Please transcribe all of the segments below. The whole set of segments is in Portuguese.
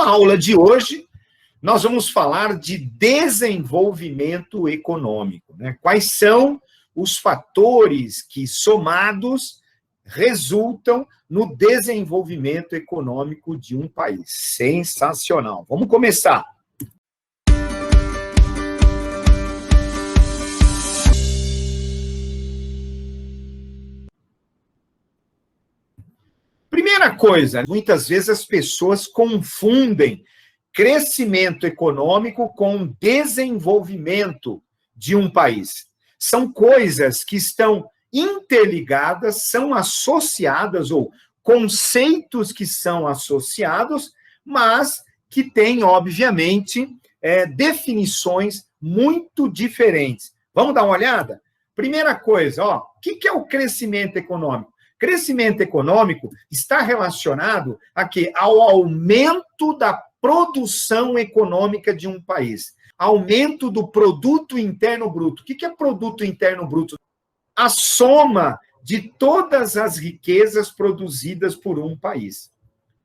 aula de hoje, nós vamos falar de desenvolvimento econômico, né? Quais são os fatores que, somados, resultam no desenvolvimento econômico de um país. Sensacional. Vamos começar. Primeira coisa, muitas vezes as pessoas confundem crescimento econômico com desenvolvimento de um país. São coisas que estão interligadas, são associadas, ou conceitos que são associados, mas que têm, obviamente, definições muito diferentes. Vamos dar uma olhada? Primeira coisa, o que é o crescimento econômico? Crescimento econômico está relacionado ao aumento da produção econômica de um país. Aumento do produto interno bruto. O que é produto interno bruto? A soma de todas as riquezas produzidas por um país.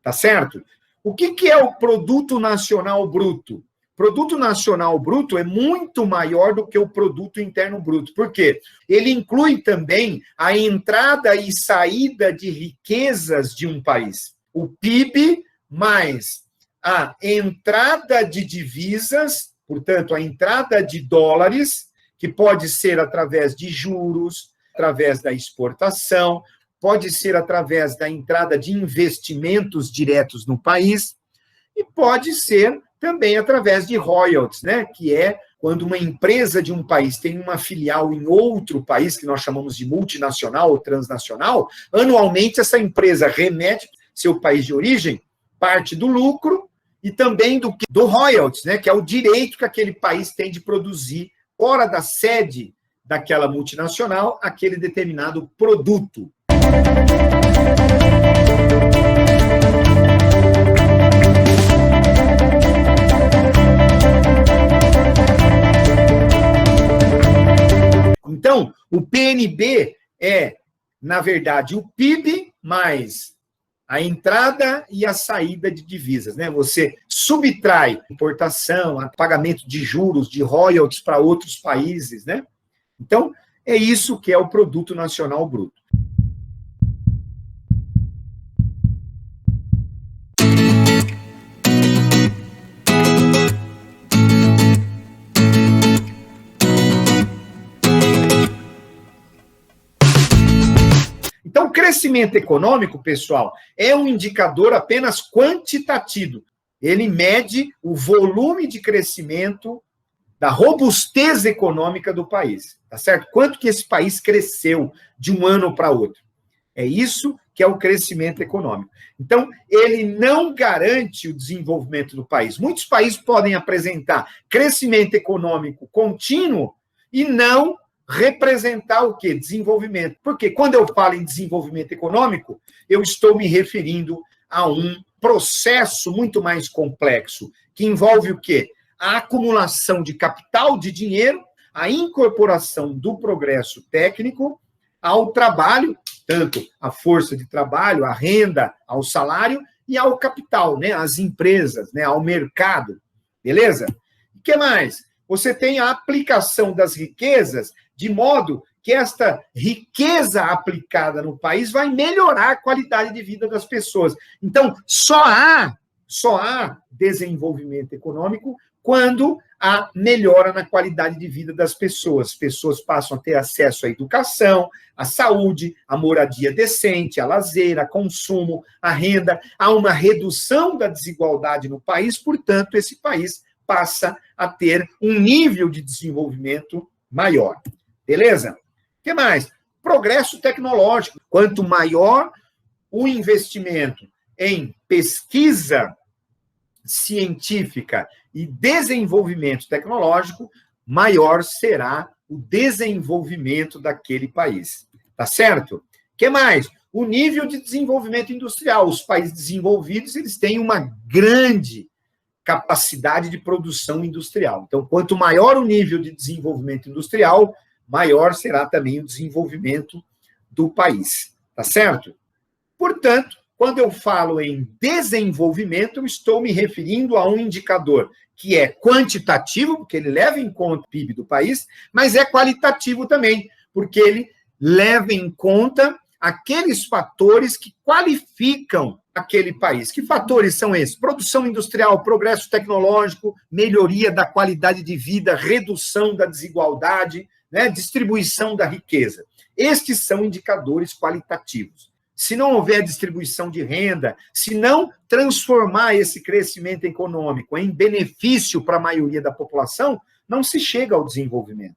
Tá certo? O que é o produto nacional bruto? Produto nacional bruto é muito maior do que o produto interno bruto. Por quê? Ele inclui também a entrada e saída de riquezas de um país. O PIB mais a entrada de divisas, portanto, a entrada de dólares, que pode ser através de juros, através da exportação, pode ser através da entrada de investimentos diretos no país, e pode ser também através de royalties, né? Que é quando uma empresa de um país tem uma filial em outro país, que nós chamamos de multinacional ou transnacional, anualmente essa empresa remete ao seu país de origem parte do lucro e também do royalties, né? Que é o direito que aquele país tem de produzir fora da sede daquela multinacional aquele determinado produto. Então, o PNB é, na verdade, o PIB mais a entrada e a saída de divisas, né? Você subtrai importação, pagamento de juros, de royalties para outros países, né? Então, é isso que é o Produto Nacional Bruto. Então, o crescimento econômico, pessoal, é um indicador apenas quantitativo. Ele mede o volume de crescimento da robustez econômica do país, tá certo? Quanto que esse país cresceu de um ano para outro. É isso que é o crescimento econômico. Então, ele não garante o desenvolvimento do país. Muitos países podem apresentar crescimento econômico contínuo e não representar o quê? Desenvolvimento. Porque quando eu falo em desenvolvimento econômico, eu estou me referindo a um processo muito mais complexo, que envolve o quê? A acumulação de capital, de dinheiro, a incorporação do progresso técnico ao trabalho, tanto a força de trabalho, a renda, ao salário e ao capital, né? Às empresas, né? Ao mercado. Beleza? O que mais? Você tem a aplicação das riquezas de modo que esta riqueza aplicada no país vai melhorar a qualidade de vida das pessoas. Então, só há desenvolvimento econômico quando há melhora na qualidade de vida das pessoas. As pessoas passam a ter acesso à educação, à saúde, à moradia decente, a lazer, a consumo, a renda. Há uma redução da desigualdade no país, portanto, esse país passa a ter um nível de desenvolvimento maior. Beleza? O que mais? Progresso tecnológico. Quanto maior o investimento em pesquisa científica e desenvolvimento tecnológico, maior será o desenvolvimento daquele país. Tá certo? O que mais? O nível de desenvolvimento industrial. Os países desenvolvidos, eles têm uma grande capacidade de produção industrial. Então, quanto maior o nível de desenvolvimento industrial, maior será também o desenvolvimento do país. Tá certo? Portanto, quando eu falo em desenvolvimento, eu estou me referindo a um indicador que é quantitativo, porque ele leva em conta o PIB do país, mas é qualitativo também, porque ele leva em conta aqueles fatores que qualificam aquele país. Que fatores são esses? Produção industrial, progresso tecnológico, melhoria da qualidade de vida, redução da desigualdade, né, distribuição da riqueza. Estes são indicadores qualitativos. Se não houver distribuição de renda, se não transformar esse crescimento econômico em benefício para a maioria da população, não se chega ao desenvolvimento.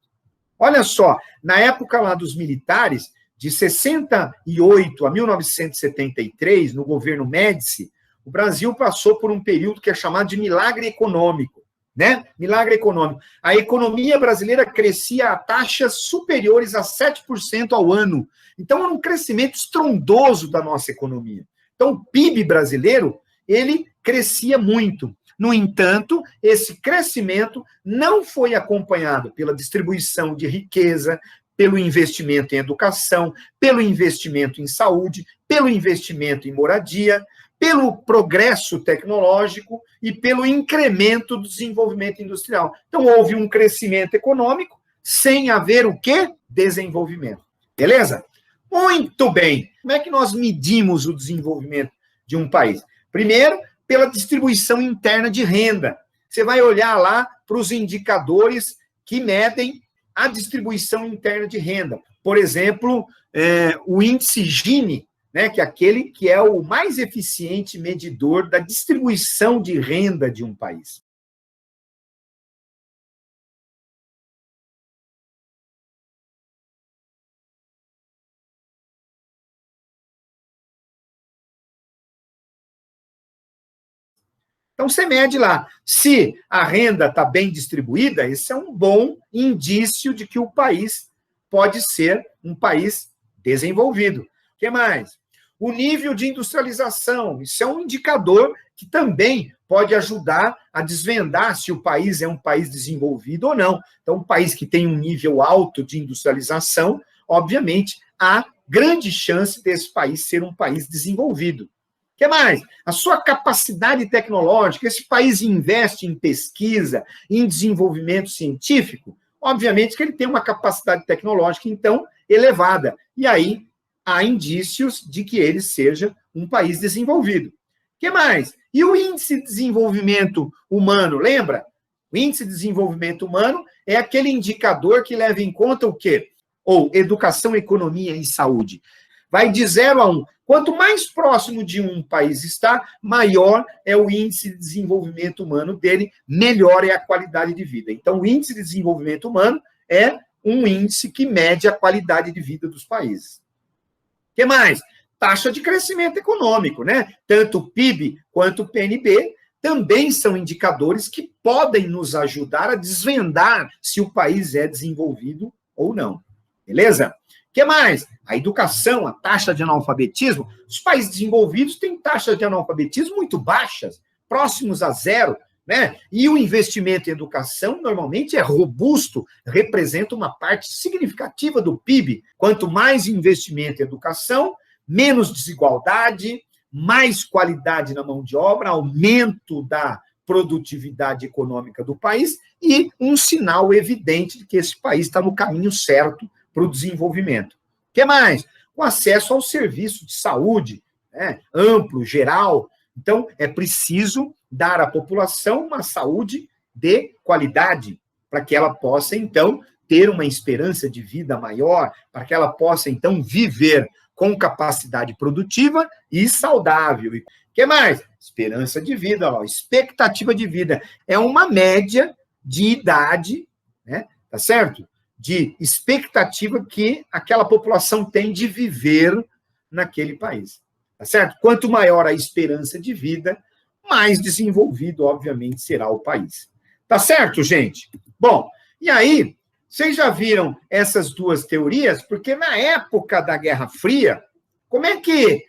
Olha só, na época lá dos militares, de 68 a 1973, no governo Médici, o Brasil passou por um período que é chamado de milagre econômico, né? Milagre econômico. A economia brasileira crescia a taxas superiores a 7% ao ano. Então, era um crescimento estrondoso da nossa economia. Então, o PIB brasileiro, ele crescia muito. No entanto, esse crescimento não foi acompanhado pela distribuição de riqueza, pelo investimento em educação, pelo investimento em saúde, pelo investimento em moradia, pelo progresso tecnológico e pelo incremento do desenvolvimento industrial. Então, houve um crescimento econômico sem haver o quê? Desenvolvimento. Beleza? Muito bem. Como é que nós medimos o desenvolvimento de um país? Primeiro, pela distribuição interna de renda. Você vai olhar lá para os indicadores que medem a distribuição interna de renda. Por exemplo, o índice Gini, né, que é aquele que é o mais eficiente medidor da distribuição de renda de um país. Então, você mede lá. Se a renda está bem distribuída, esse é um bom indício de que o país pode ser um país desenvolvido. O que mais? O nível de industrialização. Isso é um indicador que também pode ajudar a desvendar se o país é um país desenvolvido ou não. Então, um país que tem um nível alto de industrialização, obviamente, há grande chance desse país ser um país desenvolvido. O que mais? A sua capacidade tecnológica. Esse país investe em pesquisa, em desenvolvimento científico, obviamente que ele tem uma capacidade tecnológica, então, elevada. E aí, há indícios de que ele seja um país desenvolvido. O que mais? E o índice de desenvolvimento humano, lembra? O índice de desenvolvimento humano é aquele indicador que leva em conta o quê? Ou educação, economia e saúde. Vai de 0 a 1. Quanto mais próximo de um país está, maior é o índice de desenvolvimento humano dele, melhor é a qualidade de vida. Então, o índice de desenvolvimento humano é um índice que mede a qualidade de vida dos países. O que mais? Taxa de crescimento econômico, né? Tanto o PIB quanto o PNB também são indicadores que podem nos ajudar a desvendar se o país é desenvolvido ou não. Beleza? O que mais? A educação, a taxa de analfabetismo. Os países desenvolvidos têm taxas de analfabetismo muito baixas, próximos a 0, né? E o investimento em educação, normalmente, é robusto, representa uma parte significativa do PIB. Quanto mais investimento em educação, menos desigualdade, mais qualidade na mão de obra, aumento da produtividade econômica do país e um sinal evidente de que esse país está no caminho certo para o desenvolvimento. O que mais? O acesso ao serviço de saúde, né, amplo, geral. Então, é preciso dar à população uma saúde de qualidade, para que ela possa, então, ter uma esperança de vida maior, para que ela possa, então, viver com capacidade produtiva e saudável. O que mais? Esperança de vida, ó, expectativa de vida. É uma média de idade, né, tá certo? De expectativa que aquela população tem de viver naquele país. Tá certo? Quanto maior a esperança de vida, mais desenvolvido, obviamente, será o país. Tá certo, gente? Bom, e aí, vocês já viram essas duas teorias? Porque na época da Guerra Fria, como é que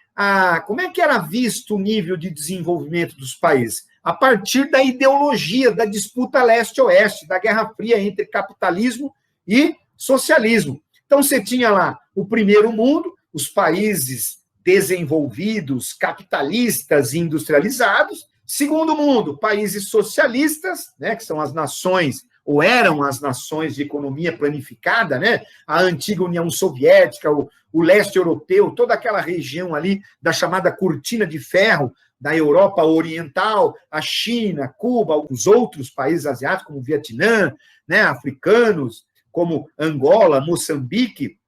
era visto o nível de desenvolvimento dos países? A partir da ideologia da disputa leste-oeste, da Guerra Fria entre capitalismo e socialismo. Então, você tinha lá o primeiro mundo, os países desenvolvidos, capitalistas e industrializados. Segundo mundo, países socialistas, né, que são as nações, ou eram as nações de economia planificada, né, a antiga União Soviética, o leste europeu, toda aquela região ali da chamada Cortina de Ferro, da Europa Oriental, a China, Cuba, os outros países asiáticos, como o Vietnã, né, africanos, como Angola, Moçambique.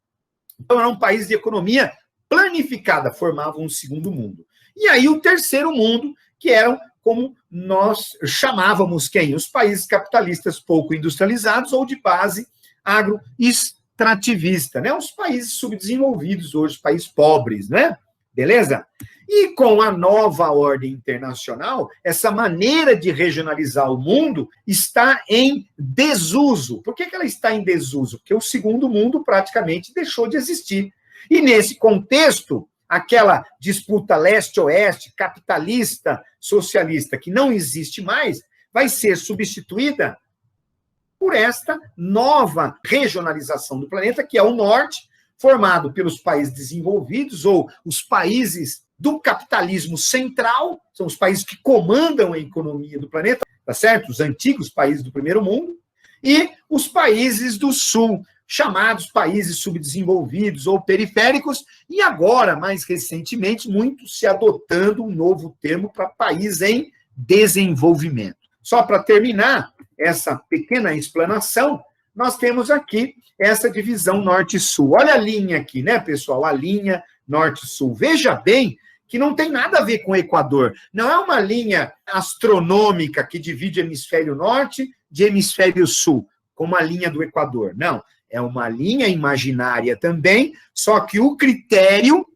Então, era um país de economia planificada, formavam um segundo mundo. E aí o terceiro mundo, que eram, como nós chamávamos quem? Os países capitalistas pouco industrializados ou de base agroextrativista, né? Os países subdesenvolvidos hoje, os países pobres, né? Beleza? E com a nova ordem internacional, essa maneira de regionalizar o mundo está em desuso. Por que ela está em desuso? Porque o segundo mundo praticamente deixou de existir. E nesse contexto, aquela disputa leste-oeste, capitalista, socialista, que não existe mais, vai ser substituída por esta nova regionalização do planeta, que é o norte, formado pelos países desenvolvidos, ou os países do capitalismo central, são os países que comandam a economia do planeta, tá certo? Os antigos países do primeiro mundo, e os países do sul, chamados países subdesenvolvidos ou periféricos, e agora, mais recentemente, muito se adotando um novo termo para país em desenvolvimento. Só para terminar essa pequena explanação, nós temos aqui essa divisão norte-sul. Olha a linha aqui, né, pessoal? A linha norte-sul. Veja bem que não tem nada a ver com o Equador. Não é uma linha astronômica que divide hemisfério norte de hemisfério sul, como a linha do Equador. Não. É uma linha imaginária também, só que o critério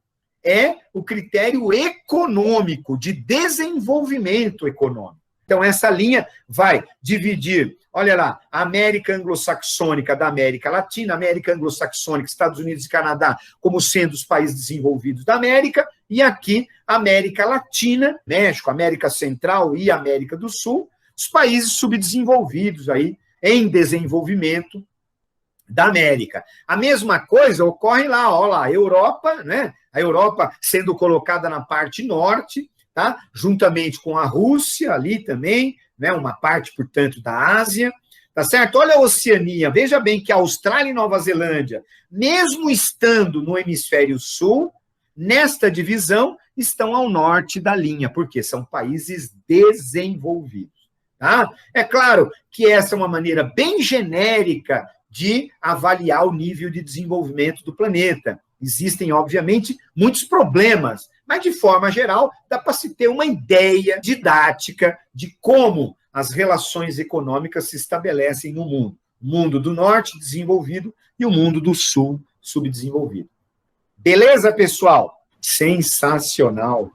é o critério econômico, de desenvolvimento econômico. Então, essa linha vai dividir, olha lá, a América anglo-saxônica da América Latina, América anglo-saxônica, Estados Unidos e Canadá, como sendo os países desenvolvidos da América, e aqui, América Latina, México, América Central e América do Sul, os países subdesenvolvidos aí, em desenvolvimento da América. A mesma coisa ocorre lá, ó lá, a Europa, né? A Europa sendo colocada na parte norte, tá? Juntamente com a Rússia ali também, né? Uma parte, portanto, da Ásia, tá certo? Olha a Oceania, veja bem que a Austrália e Nova Zelândia, mesmo estando no hemisfério sul, nesta divisão, estão ao norte da linha, porque são países desenvolvidos, tá? É claro que essa é uma maneira bem genérica de avaliar o nível de desenvolvimento do planeta. Existem, obviamente, muitos problemas, mas, de forma geral, dá para se ter uma ideia didática de como as relações econômicas se estabelecem no mundo. O mundo do norte desenvolvido e o mundo do sul subdesenvolvido. Beleza, pessoal? Sensacional!